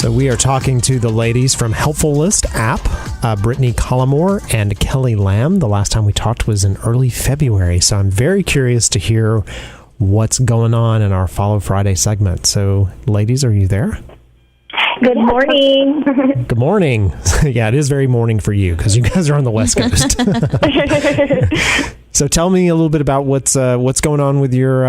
So we are talking to the ladies from Helpfulist app, Brittany Collymore and Kelly Lamb. The last time we talked was in early February, so I'm very curious to hear what's going on in our Follow Friday segment. So, ladies, are you there? Good morning. Good morning. Yeah, it is very morning for you because you guys are on the West Coast. So tell me a little bit about what's going on with your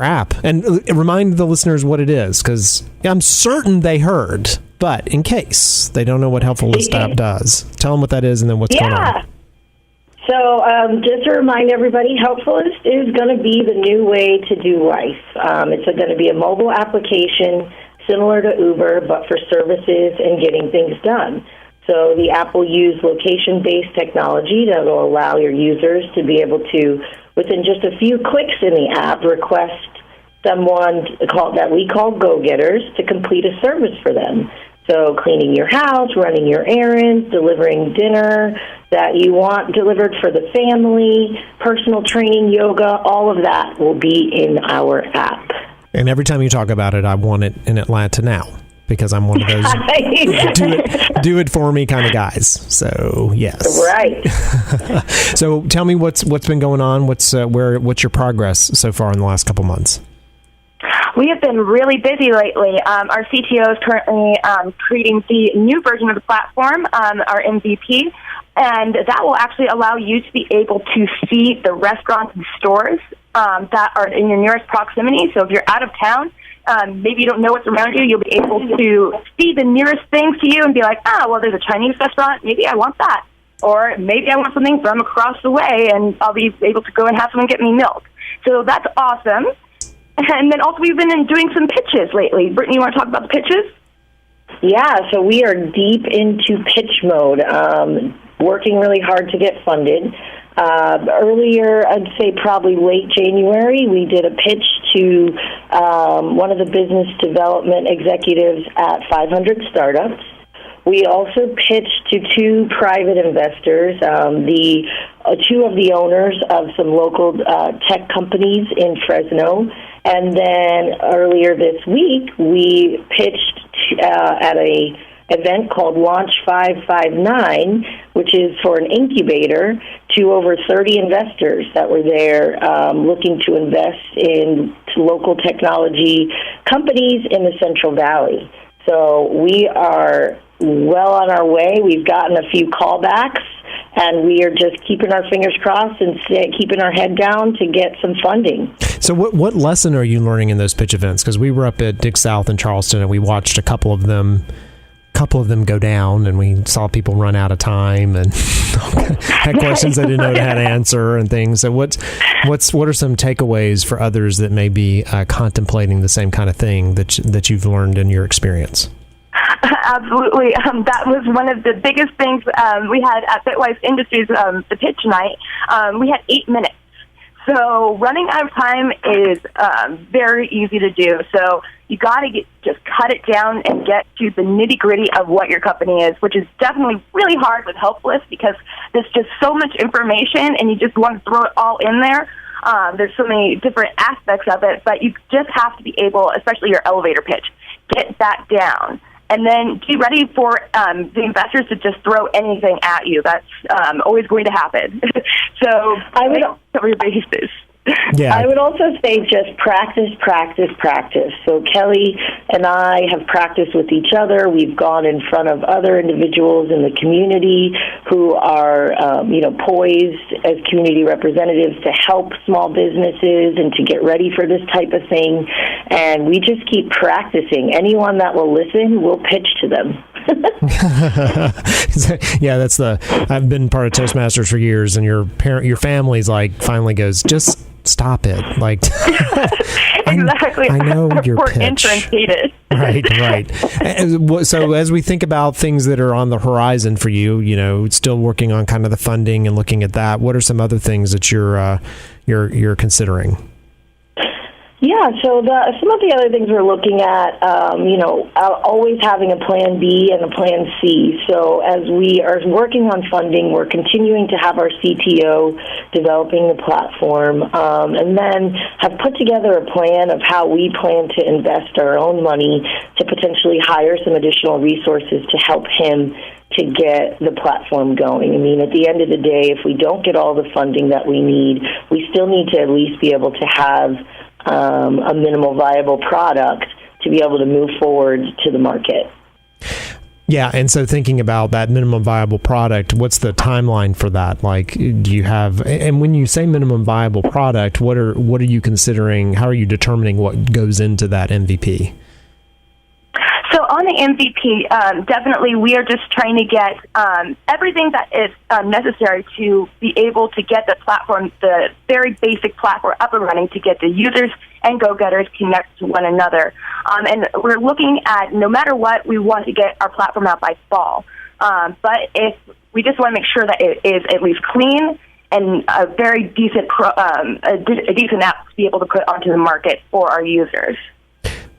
app, and remind the listeners what it is, because I'm certain they heard, but in case they don't know what Helpfulist app does, tell them what that is and then what's going on. So just to remind everybody, Helpfulist is going to be the new way to do life. It's going to be a mobile application similar to Uber, but for services and getting things done. So the app will use location-based technology that will allow your users to be able to, within just a few clicks in the app, request someone that we call go-getters to complete a service for them. So cleaning your house, running your errands, delivering dinner that you want delivered for the family, personal training, yoga, all of that will be in our app. And every time you talk about it, I want it in Atlanta now, because I'm one of those do it for me kind of guys. So yes, right. So tell me what's been going on. What's your progress so far in the last couple months? We have been really busy lately. Our CTO is currently creating the new version of the platform, our MVP, and that will actually allow you to be able to see the restaurants and stores that are in your nearest proximity. So if you're out of town, maybe you don't know what's around you, you'll be able to see the nearest things to you and be like, well, there's a Chinese restaurant, maybe I want that. Or maybe I want something from across the way, and I'll be able to go and have someone get me milk. So that's awesome. And then also we've been doing some pitches lately. Brittany, you want to talk about the pitches? Yeah, so we are deep into pitch mode, working really hard to get funded. Earlier, I'd say probably late January, we did a pitch to one of the business development executives at 500 Startups. We also pitched to two private investors, two of the owners of some local tech companies in Fresno. And then earlier this week, we pitched at a event called Launch 559, which is for an incubator, to over 30 investors that were there looking to invest in local technology companies in the Central Valley. So we are well on our way. We've gotten a few callbacks, and we are just keeping our fingers crossed and keeping our head down to get some funding. So what lesson are you learning in those pitch events? Because we were up at Dig South in Charleston, and we watched a couple of them go down, and we saw people run out of time and had questions they didn't know how to answer and things. So what are some takeaways for others that may be contemplating the same kind of thing that you've learned in your experience? Absolutely. That was one of the biggest things we had at Bitwise Industries, the pitch night. We had 8 minutes. So running out of time is very easy to do. So you got to just cut it down and get to the nitty-gritty of what your company is, which is definitely really hard with Helpfulist because there's just so much information and you just want to throw it all in there. There's so many different aspects of it, but you just have to be able, especially your elevator pitch, get that down. And then be ready for the investors to just throw anything at you. That's always going to happen. So I would cover your bases. Yeah. I would also say just practice. So Kelly and I have practiced with each other. We've gone in front of other individuals in the community who are, poised as community representatives to help small businesses and to get ready for this type of thing. And we just keep practicing. Anyone that will listen, we'll pitch to them. Yeah, I've been part of Toastmasters for years, and your family's finally goes, just stop it. Exactly. I know your poor pitch. Interns hate it. Right. So as we think about things that are on the horizon for you, still working on kind of the funding and looking at that, what are some other things that you're considering? Yeah, so some of the other things we're looking at, always having a plan B and a plan C. So as we are working on funding, we're continuing to have our CTO developing the platform, and then have put together a plan of how we plan to invest our own money to potentially hire some additional resources to help him to get the platform going. I mean, at the end of the day, if we don't get all the funding that we need, we still need to at least be able to have a minimal viable product to be able to move forward to the market. Yeah, and so thinking about that minimum viable product, what's the timeline for that? Like, do you have, and when you say minimum viable product, what are you considering? How are you determining what goes into that MVP? So on the MVP, definitely we are just trying to get everything that is necessary to be able to get the platform, the very basic platform up and running, to get the users and go-getters connect to one another. And we're looking at, no matter what, we want to get our platform out by fall. But if we just want to make sure that it is at least clean and a very decent, a decent app to be able to put onto the market for our users.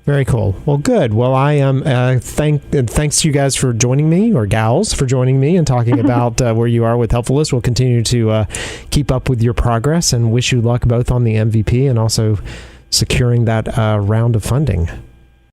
Very cool. Well, good. Well, I am thanks to you guys for joining me, or gals for joining me and talking about where you are with Helpfulist. We'll continue to keep up with your progress and wish you luck both on the MVP and also securing that round of funding.